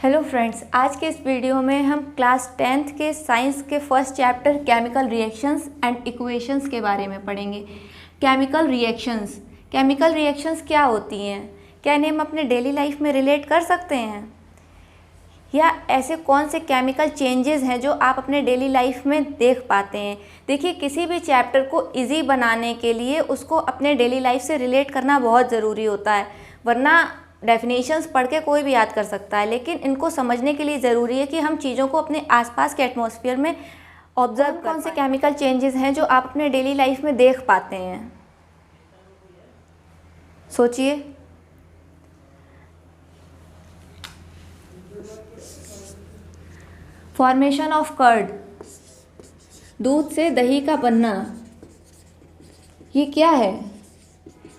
Hello friends, आज के इस वीडियो में हम क्लास 10th के साइंस के first chapter chemical reactions and equations के बारे में पढ़ेंगे। केमिकल रिएक्शंस क्या होती हैं? क्या इन्हें हम अपने डेली लाइफ में रिलेट कर सकते हैं? या ऐसे कौन से केमिकल चेंजेस हैं जो आप अपने डेली लाइफ में देख पाते हैं? देखिए, किसी भी चैप्टर को इजी बनाने के लिए उसको अपने डेली लाइफ से रिलेट करना बहुत ज़रूरी होता है, वरना डेफिनेशंस पढ़ के कोई भी याद कर सकता है, लेकिन इनको समझने के लिए ज़रूरी है कि हम चीज़ों को अपने आसपास के एटमॉस्फेयर में ऑब्जर्व कर कौन से केमिकल चेंजेस हैं जो आप अपने डेली लाइफ में देख पाते हैं। सोचिए। फॉर्मेशन ऑफ कर्ड, दूध से दही का बनना, ये क्या है?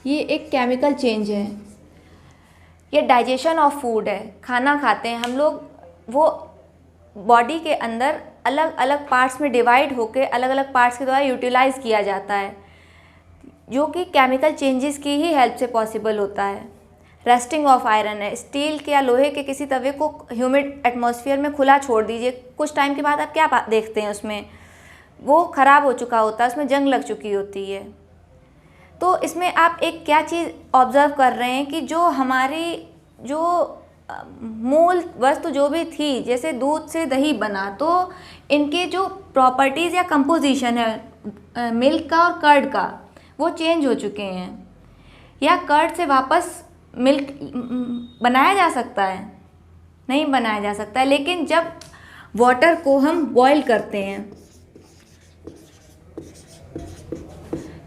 ये एक केमिकल चेंज है। ये डाइजेशन ऑफ फूड है। खाना खाते हैं हम लोग, वो बॉडी के अंदर अलग अलग पार्ट्स में डिवाइड होकर अलग अलग पार्ट्स के द्वारा यूटिलाइज किया जाता है, जो कि केमिकल चेंजेस की ही हेल्प से पॉसिबल होता है। रस्टिंग ऑफ आयरन है। स्टील के या लोहे के किसी तवे को ह्यूमिड एटमॉस्फेयर में खुला छोड़ दीजिए, कुछ टाइम के बाद आप क्या देखते हैं? उसमें वो ख़राब हो चुका होता है, उसमें जंग लग चुकी होती है। तो इसमें आप एक क्या चीज़ ऑब्ज़र्व कर रहे हैं कि जो हमारी जो मूल वस्तु जो भी थी, जैसे दूध से दही बना, तो इनके जो प्रॉपर्टीज़ या कंपोजिशन है मिल्क का और कर्ड का, वो चेंज हो चुके हैं। या कर्ड से वापस मिल्क बनाया जा सकता है? नहीं बनाया जा सकता है। लेकिन जब वाटर को हम बॉईल करते हैं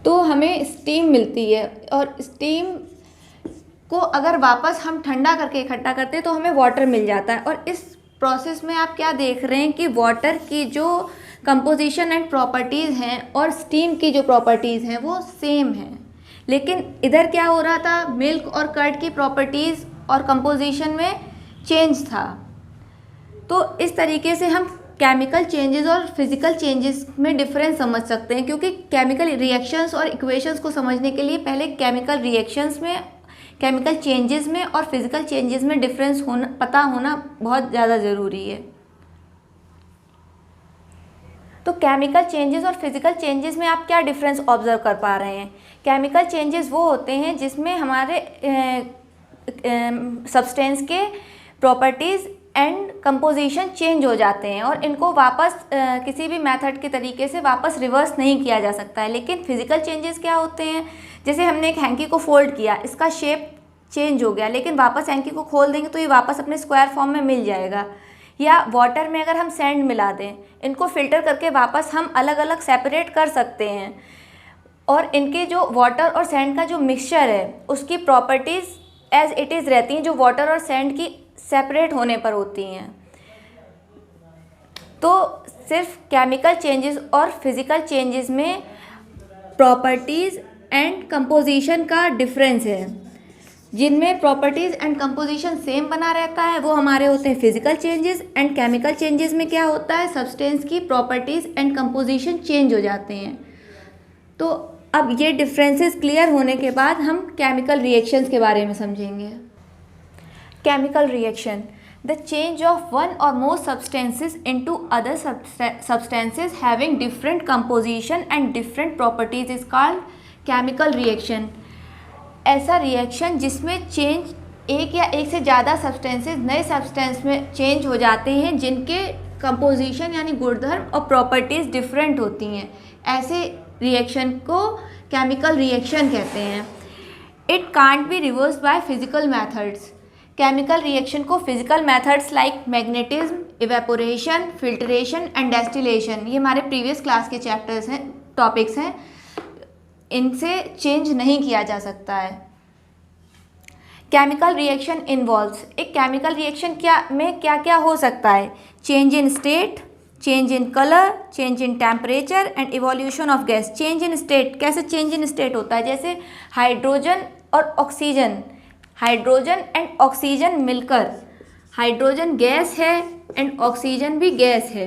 तो हमें स्टीम मिलती है, और स्टीम को अगर वापस हम ठंडा करके इकट्ठा करते हैं तो हमें वाटर मिल जाता है। और इस प्रोसेस में आप क्या देख रहे हैं कि वाटर की जो कंपोजिशन एंड प्रॉपर्टीज़ हैं और स्टीम की जो प्रॉपर्टीज़ हैं वो सेम हैं। लेकिन इधर क्या हो रहा था? मिल्क और कर्ड की प्रॉपर्टीज़ और कंपोजिशन में चेंज था। तो इस तरीके से हम केमिकल चेंजेस और फिज़िकल चेंजेस में डिफरेंस समझ सकते हैं, क्योंकि केमिकल रिएक्शंस और इक्वेशंस को समझने के लिए पहले केमिकल रिएक्शंस में, केमिकल चेंजेस में और फिज़िकल चेंजेस में डिफरेंस पता होना बहुत ज़्यादा ज़रूरी है। तो केमिकल चेंजेस और फिज़िकल चेंजेस में आप क्या डिफरेंस ऑब्जर्व कर पा रहे हैं? केमिकल चेंजेस वो होते हैं जिसमें हमारे सब्सटेंस के प्रॉपर्टीज़ एंड कंपोजिशन चेंज हो जाते हैं, और इनको वापस किसी भी मेथड के तरीके से वापस रिवर्स नहीं किया जा सकता है। लेकिन फिज़िकल चेंजेस क्या होते हैं? जैसे हमने एक हैंकी को फोल्ड किया, इसका शेप चेंज हो गया, लेकिन वापस हैंकी को खोल देंगे तो ये वापस अपने स्क्वायर फॉर्म में मिल जाएगा। या वाटर में अगर हम सैंड मिला दें, इनको फिल्टर करके वापस हम अलग अलग सेपरेट कर सकते हैं, और इनके जो वाटर और सैंड का जो मिक्सचर है उसकी प्रॉपर्टीज़ एज इट इज़ रहती हैं, जो वाटर और सैंड की सेपरेट होने पर होती हैं। तो सिर्फ केमिकल चेंजेस और फिज़िकल चेंजेस में प्रॉपर्टीज़ एंड कंपोजिशन का डिफरेंस है। जिनमें प्रॉपर्टीज़ एंड कंपोजिशन सेम बना रहता है वो हमारे होते हैं physical changes. And chemical changes में क्या होता है? सब्सटेंस की प्रॉपर्टीज़ एंड कंपोजिशन चेंज हो जाते हैं। तो अब ये डिफरेंसेस क्लियर होने के बाद हम केमिकल रिएक्शंस के बारे में समझेंगे। Chemical reaction, the change of one or more substances into other substances having different composition and different properties is called chemical reaction. ऐसा रिएक्शन जिसमें चेंज एक या एक से ज़्यादा सब्सटेंसेस नए सब्सटेंस में चेंज हो जाते हैं, जिनके कंपोजिशन यानी गुणधर्म और प्रॉपर्टीज़ डिफरेंट होती हैं, ऐसे रिएक्शन को केमिकल रिएक्शन कहते हैं। It can't be reversed by physical methods. Chemical reaction को physical methods like magnetism, evaporation, filtration and distillation, ये हमारे प्रीवियस क्लास के चैप्टर्स हैं, टॉपिक्स हैं, इनसे चेंज नहीं किया जा सकता है। केमिकल रिएक्शन इन्वॉल्व्स, एक केमिकल रिएक्शन क्या क्या हो सकता है? Change in state, change in colour, change in temperature and evolution of gas. Change in state, कैसे चेंज इन स्टेट होता है? जैसे हाइड्रोजन और ऑक्सीजन, हाइड्रोजन एंड ऑक्सीजन मिलकर, हाइड्रोजन गैस है एंड ऑक्सीजन भी गैस है,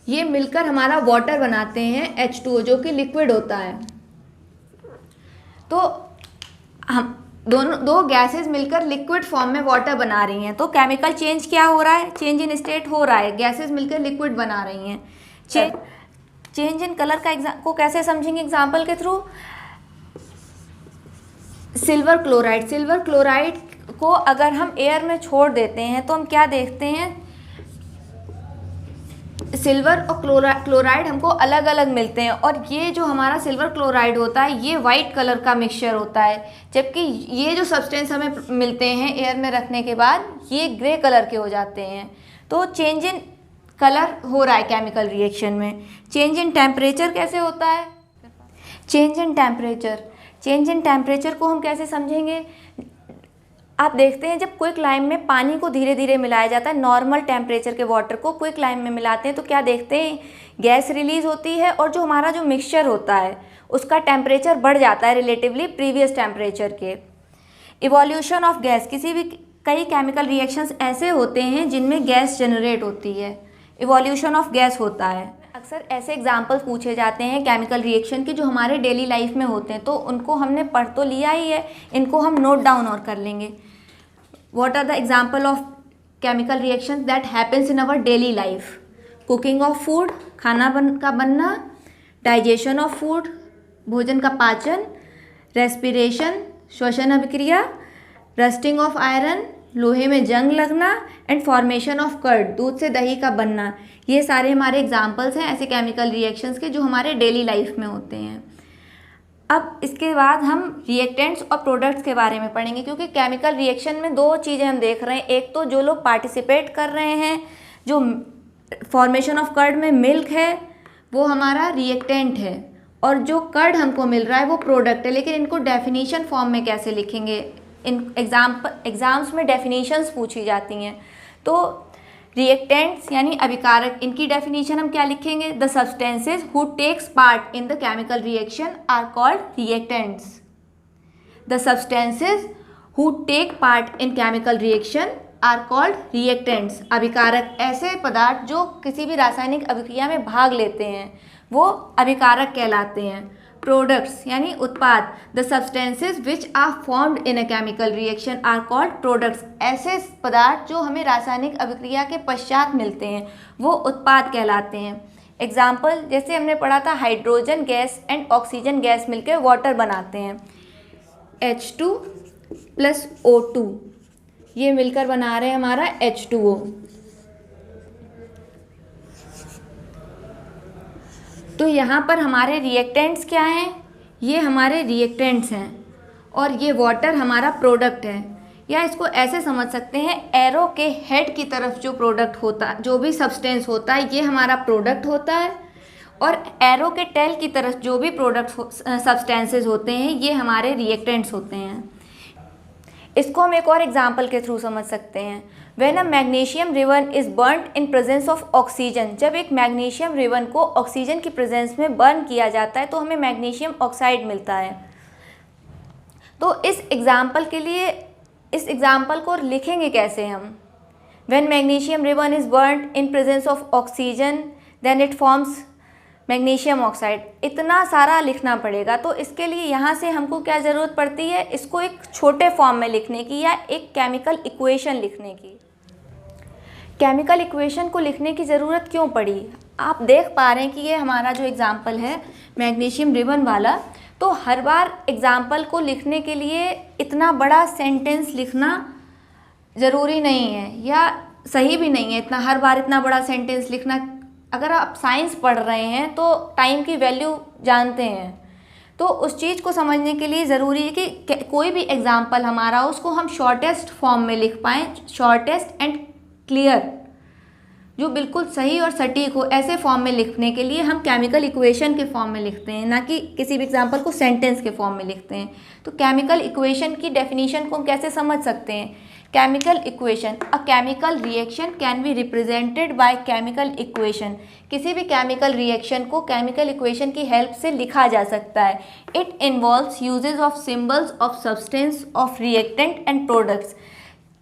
ये मिलकर हमारा वाटर बनाते हैं H2O, जो कि लिक्विड होता है। तो हम दो गैसेस मिलकर लिक्विड फॉर्म में वाटर बना रही हैं, तो केमिकल चेंज क्या हो रहा है, चेंज इन स्टेट हो रहा है, गैसेस मिलकर लिक्विड बना रही हैं। चेंज इन कलर को कैसे समझेंगे एग्जाम्पल के थ्रू। सिल्वर क्लोराइड को अगर हम एयर में छोड़ देते हैं तो हम क्या देखते हैं, सिल्वर और क्लोराइड हमको अलग अलग मिलते हैं, और ये जो हमारा सिल्वर क्लोराइड होता है ये वाइट कलर का मिक्सचर होता है, जबकि ये जो सब्सटेंस हमें मिलते हैं एयर में रखने के बाद ये ग्रे कलर के हो जाते हैं। तो चेंज इन कलर हो रहा है केमिकल रिएक्शन में। चेंज इन टेम्परेचर कैसे होता है, चेंज इन टेम्परेचर को हम कैसे समझेंगे। आप देखते हैं जब क्विक लाइम में पानी को धीरे धीरे मिलाया जाता है, नॉर्मल टेम्परेचर के वाटर को क्विक लाइम में मिलाते हैं तो क्या देखते हैं, गैस रिलीज होती है, और जो हमारा जो मिक्सचर होता है उसका टेम्परेचर बढ़ जाता है रिलेटिवली प्रीवियस टेम्परेचर के। इवोल्यूशन ऑफ गैस, कई केमिकल रिएक्शंस ऐसे होते हैं जिनमें गैस जनरेट होती है, इवोल्यूशन ऑफ गैस होता है। अक्सर ऐसे एग्जाम्पल्स पूछे जाते हैं केमिकल रिएक्शन के जो हमारे डेली लाइफ में होते हैं, तो उनको हमने पढ़ तो लिया ही है, इनको हम नोट डाउन और कर लेंगे। What are the example of chemical reactions that happens in our daily life? Cooking of food, खाना का बनना, digestion of food, भोजन का पाचन, respiration, श्वसन अभिक्रिया, rusting of iron, लोहे में जंग लगना, एंड फॉर्मेशन ऑफ कर्ड, दूध से दही का बनना। ये सारे हमारे एग्जाम्पल्स हैं ऐसे केमिकल रिएक्शंस के जो हमारे डेली लाइफ में होते हैं। अब इसके बाद हम रिएक्टेंट्स और प्रोडक्ट्स के बारे में पढ़ेंगे, क्योंकि केमिकल रिएक्शन में दो चीज़ें हम देख रहे हैं, एक तो जो लोग पार्टिसिपेट कर रहे हैं, जो फॉर्मेशन ऑफ कर्ड में मिल्क है वो हमारा रिएक्टेंट है, और जो कर्ड हमको मिल रहा है वो प्रोडक्ट है। लेकिन इनको डेफिनेशन फॉर्म में कैसे लिखेंगे, इन एग्जाम्स में डेफिनेशंस पूछी जाती हैं। तो रिएक्टेंट्स यानी अभिकारक, इनकी डेफिनेशन हम क्या लिखेंगे, the substances who takes part in the chemical reaction are called reactants. The substances who take part in chemical reaction are called reactants. अभिकारक, ऐसे पदार्थ जो किसी भी रासायनिक अभिक्रिया में भाग लेते हैं वो अभिकारक कहलाते हैं। प्रोडक्ट्स यानी उत्पाद, the substances which are formed in a chemical reaction are called products. ऐसे पदार्थ जो हमें रासायनिक अभिक्रिया के पश्चात मिलते हैं वो उत्पाद कहलाते हैं। एग्जाम्पल जैसे हमने पढ़ा था, hydrogen gas and oxygen gas मिलकर वाटर बनाते हैं, H2 + O2, ये मिलकर बना रहे हैं हमारा H2O। तो यहाँ पर हमारे रिएक्टेंट्स क्या हैं, ये हमारे रिएक्टेंट्स हैं, और ये वाटर हमारा प्रोडक्ट है। या इसको ऐसे समझ सकते हैं, एरो के हेड की तरफ जो प्रोडक्ट होता, जो भी सब्सटेंस होता है ये हमारा प्रोडक्ट होता है, और एरो के टेल की तरफ जो भी प्रोडक्ट सब्सटेंसेस होते हैं ये हमारे रिएक्टेंट्स होते हैं। इसको हम एक और एग्जाम्पल के थ्रू समझ सकते हैं। When a magnesium ribbon is burned in presence of oxygen, जब एक मैग्नीशियम रिबन को ऑक्सीजन की प्रेजेंस में बर्न किया जाता है तो हमें मैग्नीशियम ऑक्साइड मिलता है। तो इस एग्जाम्पल को लिखेंगे कैसे हम, when magnesium ribbon is burned in presence of oxygen then it forms magnesium oxide. इतना सारा लिखना पड़ेगा, तो इसके लिए यहाँ से हमको क्या ज़रूरत पड़ती है, इसको एक छोटे फॉर्म में लिखने की या एक केमिकल इक्वेशन लिखने की। केमिकल इक्वेशन को लिखने की ज़रूरत क्यों पड़ी, आप देख पा रहे हैं कि ये हमारा जो एग्ज़ाम्पल है मैग्नीशियम रिबन वाला, तो हर बार एग्ज़ाम्पल को लिखने के लिए इतना बड़ा सेंटेंस लिखना ज़रूरी नहीं है, या सही भी नहीं है इतना हर बार इतना बड़ा सेंटेंस लिखना। अगर आप साइंस पढ़ रहे हैं तो टाइम की वैल्यू जानते हैं, तो उस चीज़ को समझने के लिए ज़रूरी है कि कोई भी एग्ज़ाम्पल हमारा उसको हम शॉर्टेस्ट फॉर्म में लिख पाएँ, शॉर्टेस्ट एंड क्लियर, जो बिल्कुल सही और सटीक हो। ऐसे फॉर्म में लिखने के लिए हम केमिकल इक्वेशन के फॉर्म में लिखते हैं, ना कि किसी भी एग्जाम्पल को सेंटेंस के फॉर्म में लिखते हैं। तो केमिकल इक्वेशन की डेफिनेशन को हम कैसे समझ सकते हैं, chemical equation, a chemical reaction can be represented by chemical equation. किसी भी केमिकल रिएक्शन को केमिकल इक्वेशन की हेल्प से लिखा जा सकता है। It involves uses of symbols of substance of reactant and products.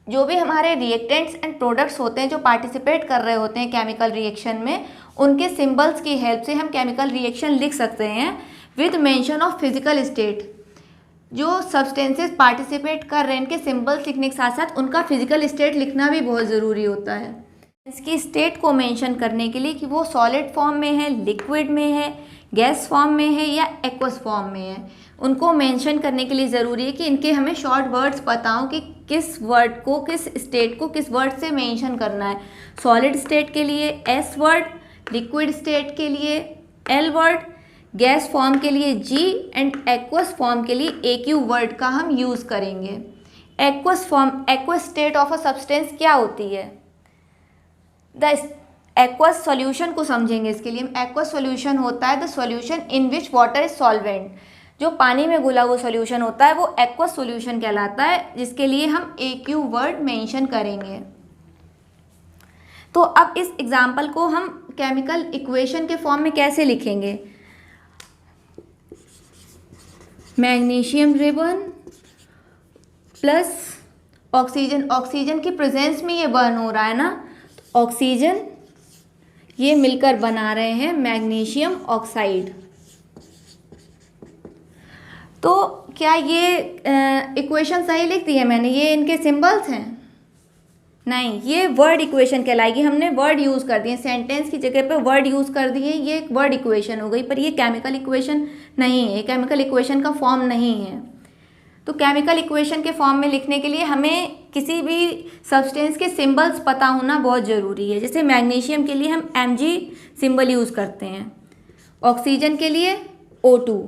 जो भी हमारे रिएक्टेंट्स एंड प्रोडक्ट्स होते हैं जो पार्टिसिपेट कर रहे होते हैं केमिकल रिएक्शन में, उनके सिंबल्स की हेल्प से हम केमिकल रिएक्शन लिख सकते हैं with mention of physical state. जो सब्सटेंसेस पार्टिसिपेट कर रहे हैं इनके सिंबल्स लिखने के साथ साथ उनका फिजिकल स्टेट लिखना भी बहुत ज़रूरी होता है। इसकी स्टेट को मेंशन करने के लिए कि वो सॉलिड फॉर्म में है, लिक्विड में है, गैस फॉर्म में है या एक्वस फॉर्म में है, उनको मेंशन करने के लिए ज़रूरी है कि इनके हमें शॉर्ट वर्ड्स पता हों कि किस वर्ड को, किस स्टेट को किस वर्ड से मेंशन करना है। सॉलिड स्टेट के लिए एस वर्ड, लिक्विड स्टेट के लिए एल वर्ड, गैस फॉर्म के लिए जी एंड एक्वस फॉर्म के लिए AQ वर्ड का हम यूज़ करेंगे। Aqueous form, aqueous state of a substance क्या होती है? द एक्वस सॉल्यूशन को समझेंगे इसके लिए हम। एक्वस सॉल्यूशन होता है the solution in which water is solvent. जो पानी में घुला हुआ सॉल्यूशन होता है वो एक्वस सॉल्यूशन कहलाता है, जिसके लिए हम AQ वर्ड मेंशन करेंगे। तो अब इस एग्जाम्पल को हम केमिकल इक्वेशन के फॉर्म में कैसे लिखेंगे? Magnesium ribbon plus oxygen, oxygen की प्रेजेंस में ये बर्न हो रहा है ना, तो ऑक्सीजन ये मिलकर बना रहे हैं मैग्नीशियम ऑक्साइड। तो क्या ये इक्वेशन सही लिख दी है मैंने? ये इनके सिंबल्स हैं? नहीं, ये वर्ड इक्वेशन कहलाएगी। हमने वर्ड यूज़ कर दिए, सेंटेंस की जगह पे वर्ड यूज़ कर दिए, ये एक वर्ड इक्वेशन हो गई, पर ये केमिकल इक्वेशन नहीं है, केमिकल इक्वेशन का फॉर्म नहीं है। तो केमिकल इक्वेशन के फॉर्म में लिखने के लिए हमें किसी भी सब्सटेंस के सिंबल्स पता होना बहुत ज़रूरी है। जैसे मैग्नीशियम के लिए हम Mg सिंबल यूज़ करते हैं, ऑक्सीजन के लिए O2,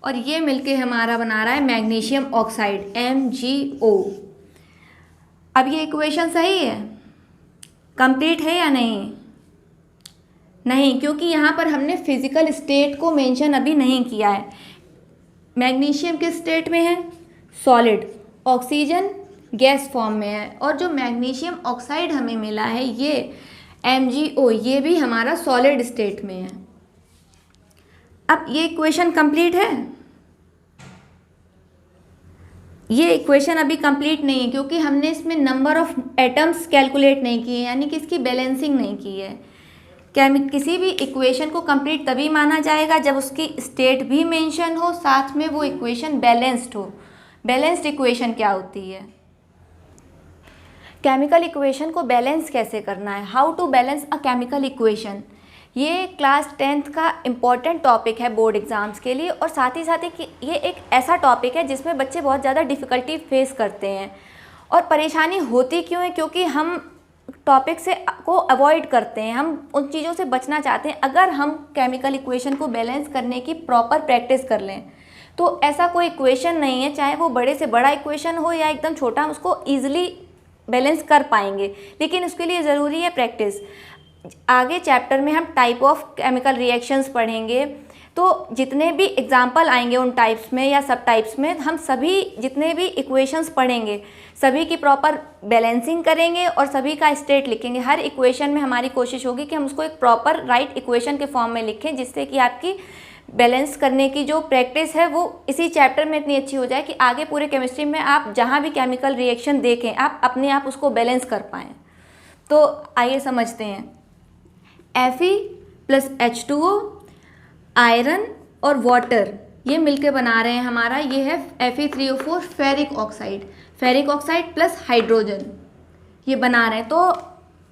और ये मिलके हमारा बना रहा है मैग्नीशियम ऑक्साइड MgO। अब ये इक्वेशन सही है, कंप्लीट है या नहीं? नहीं, क्योंकि यहाँ पर हमने फिजिकल स्टेट को मेंशन अभी नहीं किया है। मैग्नीशियम किस स्टेट में है? सॉलिड। ऑक्सीजन गैस फॉर्म में है, और जो मैग्नीशियम ऑक्साइड हमें मिला है ये MgO, ये भी हमारा सॉलिड स्टेट में है। अब ये इक्वेशन कंप्लीट है? ये इक्वेशन अभी कंप्लीट नहीं है, क्योंकि हमने इसमें नंबर ऑफ एटम्स कैलकुलेट नहीं किए, यानी कि इसकी बैलेंसिंग नहीं की है। किसी भी इक्वेशन को कंप्लीट तभी माना जाएगा जब उसकी स्टेट भी मेंशन हो, साथ में वो इक्वेशन बैलेंस्ड हो। बैलेंस्ड इक्वेशन क्या होती है? केमिकल इक्वेशन को बैलेंस कैसे करना है, how to balance a chemical equation, ये क्लास 10th का इम्पॉर्टेंट टॉपिक है बोर्ड एग्ज़ाम्स के लिए। और साथ ही कि ये एक ऐसा टॉपिक है जिसमें बच्चे बहुत ज़्यादा डिफ़िकल्टी फेस करते हैं। और परेशानी होती क्यों है? क्योंकि हम टॉपिक से को अवॉइड करते हैं, हम उन चीज़ों से बचना चाहते हैं। अगर हम केमिकल इक्वेशन को बैलेंस करने की प्रॉपर प्रैक्टिस कर लें तो ऐसा कोई इक्वेशन नहीं है, चाहे वो बड़े से बड़ा इक्वेशन हो या एकदम छोटा, हम उसको ईजिली बैलेंस कर पाएंगे। लेकिन उसके लिए ज़रूरी है प्रैक्टिस। आगे चैप्टर में हम टाइप ऑफ केमिकल रिएक्शंस पढ़ेंगे, तो जितने भी एग्जाम्पल आएंगे उन टाइप्स में या सब टाइप्स में, हम सभी जितने भी इक्वेशंस पढ़ेंगे सभी की प्रॉपर बैलेंसिंग करेंगे और सभी का स्टेट लिखेंगे। हर इक्वेशन में हमारी कोशिश होगी कि हम उसको एक प्रॉपर राइट इक्वेशन के फॉर्म में लिखें, जिससे कि आपकी बैलेंस करने की जो प्रैक्टिस है वो इसी चैप्टर में इतनी अच्छी हो जाए कि आगे पूरे केमिस्ट्री में आप जहाँ भी केमिकल रिएक्शन देखें आप अपने आप उसको बैलेंस कर पाएँ। तो आइए समझते हैं। Fe प्लस H2O, आयरन और वाटर ये मिलके बना रहे हैं हमारा, ये है Fe3O4 ferric oxide. Ferric oxide plus hydrogen ये बना रहे हैं। तो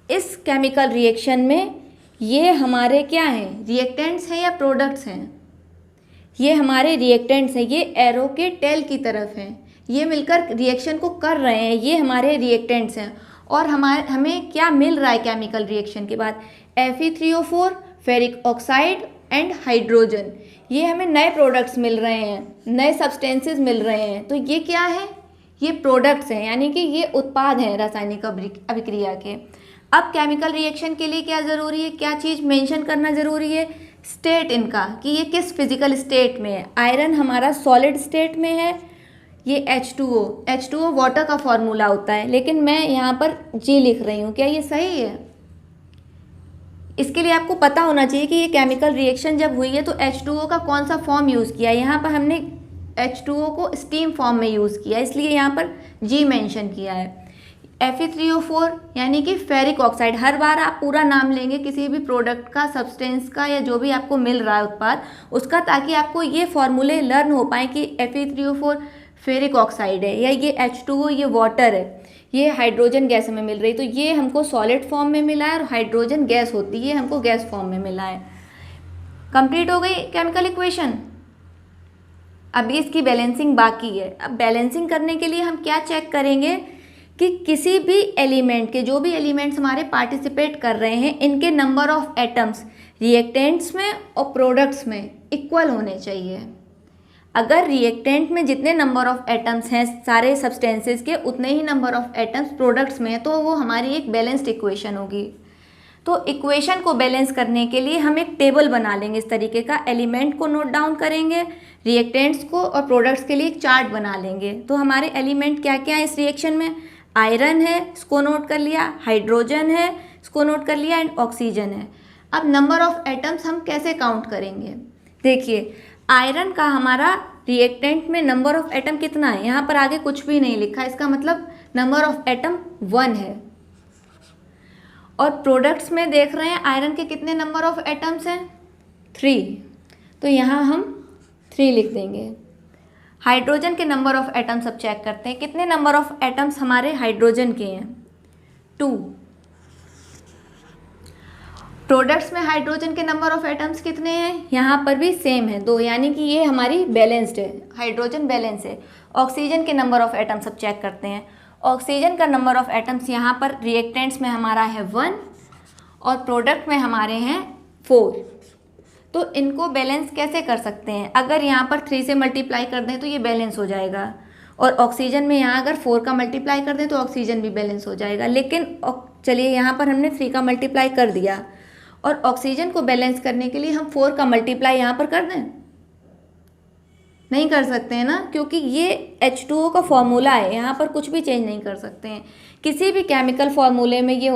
इस केमिकल रिएक्शन में ये हमारे क्या हैं, रिएक्टेंट्स हैं या प्रोडक्ट्स हैं? ये हमारे रिएक्टेंट्स हैं, ये एरो के टेल की तरफ हैं, ये मिलकर रिएक्शन को कर रहे हैं, ये हमारे रिएक्टेंट्स हैं। और हमें क्या मिल रहा है केमिकल रिएक्शन के बाद? Fe3O4 ferric oxide and hydrogen, ये हमें नए प्रोडक्ट्स मिल रहे हैं, नए सब्सटेंसेस मिल रहे हैं। तो ये क्या है? ये प्रोडक्ट्स हैं, यानी कि ये उत्पाद हैं रासायनिक अभिक्रिया के। अब केमिकल रिएक्शन के लिए क्या ज़रूरी है, क्या चीज़ मेंशन करना ज़रूरी है? स्टेट इनका, कि ये किस फिजिकल स्टेट में है। आयरन हमारा सॉलिड स्टेट में है, ये H2O वाटर का फॉर्मूला होता है, लेकिन मैं यहाँ पर G लिख रही हूँ। क्या ये सही है? इसके लिए आपको पता होना चाहिए कि ये केमिकल रिएक्शन जब हुई है तो H2O का कौन सा फॉर्म यूज़ किया है। यहाँ पर हमने H2O को स्टीम फॉर्म में यूज़ किया है, इसलिए यहाँ पर G मेंशन किया है। Fe3O4 यानी कि फेरिक ऑक्साइड, हर बार आप पूरा नाम लेंगे किसी भी प्रोडक्ट का, सब्सटेंस का, या जो भी आपको मिल रहा है उत्पाद उसका, ताकि आपको ये फॉर्मूले लर्न हो पाए कि Fe3O4 फेरिक ऑक्साइड है, या ये H2O ये वाटर है, ये हाइड्रोजन गैस हमें मिल रही, तो ये हमको सॉलिड फॉर्म में मिला है और हाइड्रोजन गैस होती है हमको गैस फॉर्म में मिला है। कंप्लीट हो गई केमिकल इक्वेशन। अभी इसकी बैलेंसिंग बाकी है। अब बैलेंसिंग करने के लिए हम क्या चेक करेंगे कि किसी भी एलिमेंट के, जो भी एलिमेंट्स हमारे पार्टिसिपेट कर रहे हैं, इनके नंबर ऑफ एटम्स रिएक्टेंट्स में और प्रोडक्ट्स में इक्वल होने चाहिए। अगर रिएक्टेंट में जितने नंबर ऑफ एटम्स हैं सारे सब्सटेंसेस के, उतने ही नंबर ऑफ एटम्स प्रोडक्ट्स में है, तो वो हमारी एक बैलेंस्ड इक्वेशन होगी। तो इक्वेशन को बैलेंस करने के लिए हम एक टेबल बना लेंगे इस तरीके का, एलिमेंट को नोट डाउन करेंगे, रिएक्टेंट्स को, और प्रोडक्ट्स के लिए एक चार्ट बना लेंगे। तो हमारे एलिमेंट क्या क्या है इस रिएक्शन में, आयरन है, इसको नोट कर लिया, हाइड्रोजन है, इसको नोट कर लिया, एंड ऑक्सीजन है। अब नंबर ऑफ एटम्स हम कैसे काउंट करेंगे, देखिए आयरन का हमारा रिएक्टेंट में नंबर ऑफ एटम कितना है, यहाँ पर आगे कुछ भी नहीं लिखा, इसका मतलब नंबर ऑफ एटम 1 है। और प्रोडक्ट्स में देख रहे हैं आयरन के कितने नंबर ऑफ एटम्स हैं, 3, तो यहाँ हम 3 लिख देंगे। हाइड्रोजन के नंबर ऑफ एटम्स अब चेक करते हैं, कितने नंबर ऑफ एटम्स हमारे हाइड्रोजन के हैं, 2। प्रोडक्ट्स में हाइड्रोजन के नंबर ऑफ एटम्स कितने हैं, यहाँ पर भी सेम है 2, यानी कि ये हमारी बैलेंस्ड है, हाइड्रोजन बैलेंस है। ऑक्सीजन के नंबर ऑफ एटम्स अब चेक करते हैं। ऑक्सीजन का नंबर ऑफ एटम्स यहाँ पर रिएक्टेंट्स में हमारा है 1 और प्रोडक्ट में हमारे हैं 4। तो इनको बैलेंस कैसे कर सकते हैं, अगर यहाँ पर 3 से मल्टीप्लाई कर दें तो ये बैलेंस हो जाएगा, और ऑक्सीजन में यहाँ अगर 4 का मल्टीप्लाई कर दें तो ऑक्सीजन भी बैलेंस हो जाएगा। लेकिन चलिए यहाँ पर हमने 3 का मल्टीप्लाई कर दिया, और ऑक्सीजन को बैलेंस करने के लिए हम 4 का मल्टीप्लाई यहाँ पर कर दें, नहीं कर सकते हैं ना, क्योंकि ये H2O का फॉर्मूला है, यहाँ पर कुछ भी चेंज नहीं कर सकते हैं। किसी भी केमिकल फार्मूले में ये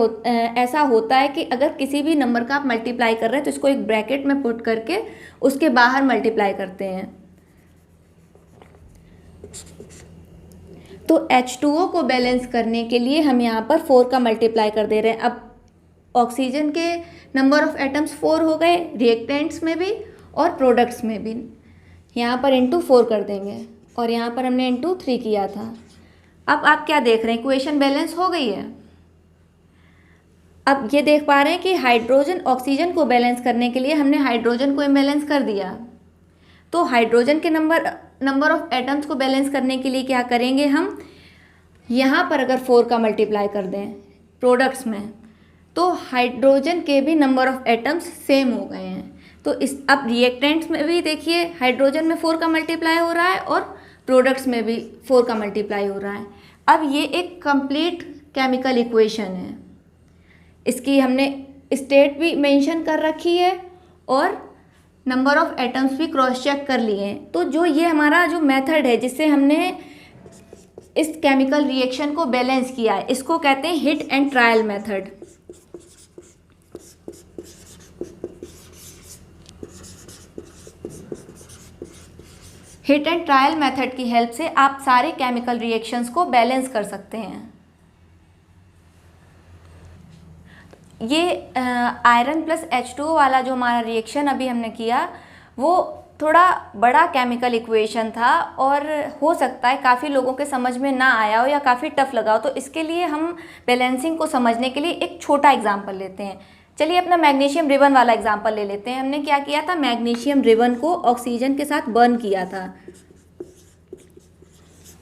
ऐसा होता है कि अगर किसी भी नंबर का आप मल्टीप्लाई कर रहे हैं तो इसको एक ब्रैकेट में पुट करके उसके बाहर मल्टीप्लाई करते हैं। तो H2O को बैलेंस करने के लिए हम यहाँ पर 4 का मल्टीप्लाई कर दे रहे हैं। अब ऑक्सीजन के नंबर ऑफ एटम्स 4 हो गए, रिएक्टेंट्स में भी और प्रोडक्ट्स में भी, यहाँ पर इंटू 4 कर देंगे, और यहाँ पर हमने इंटू 3 किया था। अब आप क्या देख रहे हैं, इक्वेशन बैलेंस हो गई है। अब ये देख पा रहे हैं कि हाइड्रोजन ऑक्सीजन को बैलेंस करने के लिए हमने हाइड्रोजन को इम्बैलेंस कर दिया। तो हाइड्रोजन के नंबर ऑफ एटम्स को बैलेंस करने के लिए क्या करेंगे, हम यहाँ पर अगर 4 का मल्टीप्लाई कर दें प्रोडक्ट्स में, तो हाइड्रोजन के भी नंबर ऑफ एटम्स सेम हो गए हैं। तो इस अब रिएक्टेंट्स में भी देखिए हाइड्रोजन में 4 का मल्टीप्लाई हो रहा है और प्रोडक्ट्स में भी 4 का मल्टीप्लाई हो रहा है। अब ये एक कंप्लीट केमिकल इक्वेशन है, इसकी हमने स्टेट भी मेंशन कर रखी है और नंबर ऑफ एटम्स भी क्रॉस चेक कर लिए हैं। तो जो ये हमारा जो मेथड है जिससे हमने इस केमिकल रिएक्शन को बैलेंस किया है, इसको कहते हैं hit and trial method. Hit and trial method की हेल्प से आप सारे केमिकल रिएक्शंस को बैलेंस कर सकते हैं। ये आयरन प्लस H2O वाला जो हमारा रिएक्शन अभी हमने किया वो थोड़ा बड़ा केमिकल इक्वेशन था और हो सकता है काफ़ी लोगों के समझ में ना आया हो या काफ़ी टफ लगा हो। तो इसके लिए हम बैलेंसिंग को समझने के लिए एक छोटा एग्जाम्पल लेते हैं। चलिए अपना मैग्नीशियम रिबन वाला एग्जाम्पल ले लेते हैं। हमने क्या किया था, मैग्नीशियम रिबन को ऑक्सीजन के साथ बर्न किया था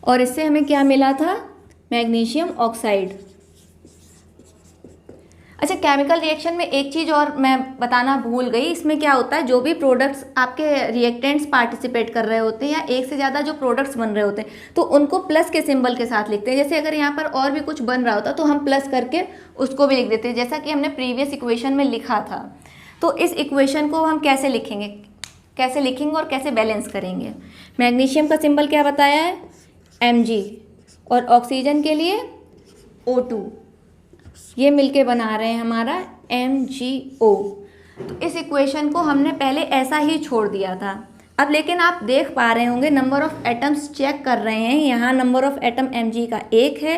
और इससे हमें क्या मिला था, मैग्नीशियम ऑक्साइड। अच्छा, केमिकल रिएक्शन में एक चीज़ और मैं बताना भूल गई, इसमें क्या होता है, जो भी प्रोडक्ट्स आपके रिएक्टेंट्स पार्टिसिपेट कर रहे होते हैं या एक से ज़्यादा जो प्रोडक्ट्स बन रहे होते हैं तो उनको प्लस के सिंबल के साथ लिखते हैं। जैसे अगर यहाँ पर और भी कुछ बन रहा होता तो हम प्लस करके उसको भी लिख देते हैं, जैसा कि हमने प्रीवियस इक्वेशन में लिखा था। तो इस इक्वेशन को हम कैसे लिखेंगे और कैसे बैलेंस करेंगे। मैग्नीशियम का सिंबल क्या बताया है, Mg, और ऑक्सीजन के लिए O2, ये मिलके बना रहे हैं हमारा MgO। तो इस इक्वेशन को हमने पहले ऐसा ही छोड़ दिया था। अब लेकिन आप देख पा रहे होंगे नंबर ऑफ एटम्स चेक कर रहे हैं, यहाँ नंबर ऑफ एटम Mg का 1 है,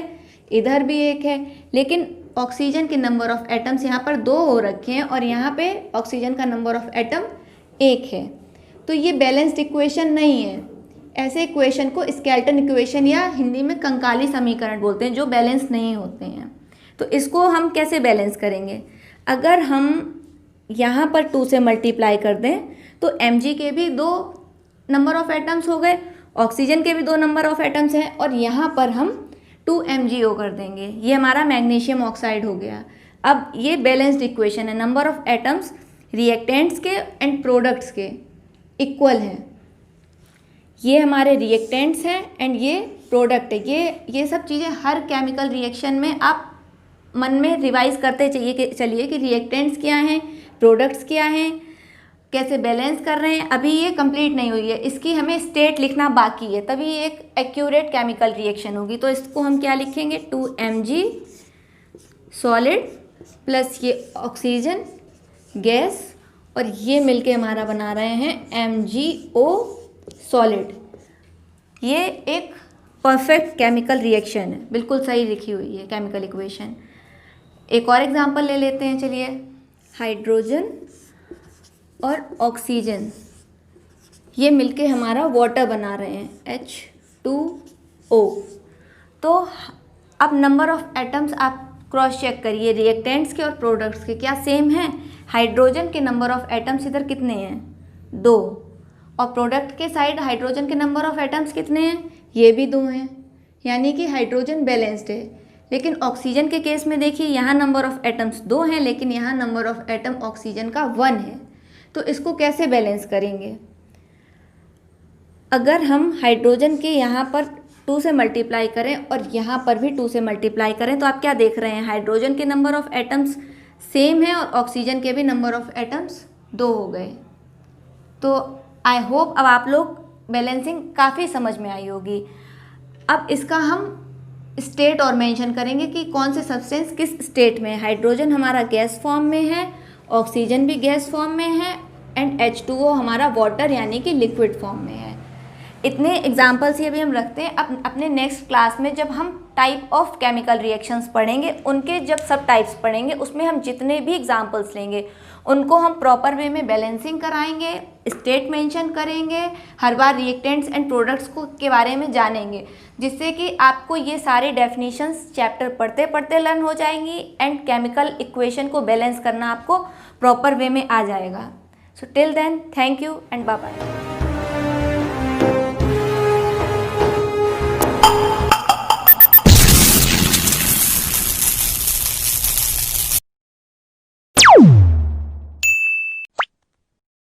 इधर भी 1 है, लेकिन ऑक्सीजन के नंबर ऑफ एटम्स यहाँ पर 2 हो रखे हैं और यहाँ पे ऑक्सीजन का नंबर ऑफ एटम 1 है। तो ये बैलेंस्ड इक्वेशन नहीं है, ऐसे इक्वेशन को स्केलेटन इक्वेशन या हिंदी में कंकाली समीकरण बोलते हैं, जो बैलेंस नहीं होते हैं। तो इसको हम कैसे बैलेंस करेंगे? अगर हम यहाँ पर 2 से मल्टीप्लाई कर दें तो Mg के भी 2 नंबर ऑफ एटम्स हो गए, ऑक्सीजन के भी 2 नंबर ऑफ एटम्स हैं, और यहाँ पर हम 2 MgO कर देंगे। ये हमारा मैग्नीशियम ऑक्साइड हो गया। अब ये बैलेंस्ड इक्वेशन है, नंबर ऑफ एटम्स रिएक्टेंट्स के एंड प्रोडक्ट्स के इक्वल हैं। ये हमारे रिएक्टेंट्स हैं एंड ये प्रोडक्ट है। ये सब चीज़ें हर केमिकल रिएक्शन में आप मन में रिवाइज करते चलिए कि रिएक्टेंट्स क्या हैं, प्रोडक्ट्स क्या हैं, कैसे बैलेंस कर रहे हैं। अभी ये कंप्लीट नहीं हुई है, इसकी हमें स्टेट लिखना बाकी है, तभी ये एक एक्यूरेट केमिकल रिएक्शन होगी। तो इसको हम क्या लिखेंगे? 2 Mg सॉलिड प्लस ये ऑक्सीजन गैस, और ये मिलके हमारा बना रहे हैं MgO सॉलिड। ये एक परफेक्ट केमिकल रिएक्शन है, बिल्कुल सही लिखी हुई है केमिकल इक्वेशन। एक और एग्जांपल ले लेते हैं, चलिए। हाइड्रोजन और ऑक्सीजन ये मिलके हमारा वाटर बना रहे हैं H2O। तो अब नंबर ऑफ एटम्स आप क्रॉस चेक करिए, रिएक्टेंट्स के और प्रोडक्ट्स के क्या सेम हैं? हाइड्रोजन के नंबर ऑफ एटम्स इधर कितने हैं? 2, और प्रोडक्ट के साइड हाइड्रोजन के नंबर ऑफ एटम्स कितने हैं? ये भी 2 हैं, यानी कि हाइड्रोजन बैलेंस्ड है। लेकिन ऑक्सीजन के केस में देखिए, यहाँ नंबर ऑफ एटम्स 2 हैं, लेकिन यहाँ नंबर ऑफ एटम ऑक्सीजन का 1 है। तो इसको कैसे बैलेंस करेंगे? अगर हम हाइड्रोजन के यहाँ पर 2 से मल्टीप्लाई करें और यहाँ पर भी 2 से मल्टीप्लाई करें, तो आप क्या देख रहे हैं? हाइड्रोजन के नंबर ऑफ एटम्स सेम है और ऑक्सीजन के भी नंबर ऑफ एटम्स 2 हो गए। तो आई होप अब आप लोग बैलेंसिंग काफ़ी समझ में आई होगी। अब इसका हम स्टेट और मेंशन करेंगे कि कौन से सब्सटेंस किस स्टेट में है। हाइड्रोजन हमारा गैस फॉर्म में है, ऑक्सीजन भी गैस फॉर्म में है, एंड H2O हमारा वाटर यानी कि लिक्विड फॉर्म में है। इतने एग्जाम्पल्स ही अभी हम रखते हैं। अब अपने नेक्स्ट क्लास में जब हम टाइप ऑफ केमिकल रिएक्शंस पढ़ेंगे, उनके जब सब टाइप्स पढ़ेंगे, उसमें हम जितने भी एग्जाम्पल्स लेंगे उनको हम प्रॉपर वे में बैलेंसिंग कराएंगे, स्टेट मेंशन करेंगे, हर बार रिएक्टेंट्स एंड प्रोडक्ट्स को के बारे में जानेंगे, जिससे कि आपको ये सारे डेफिनेशंस चैप्टर पढ़ते पढ़ते लर्न हो जाएंगी एंड केमिकल इक्वेशन को बैलेंस करना आपको प्रॉपर वे में आ जाएगा। So till then, thank you and bye bye.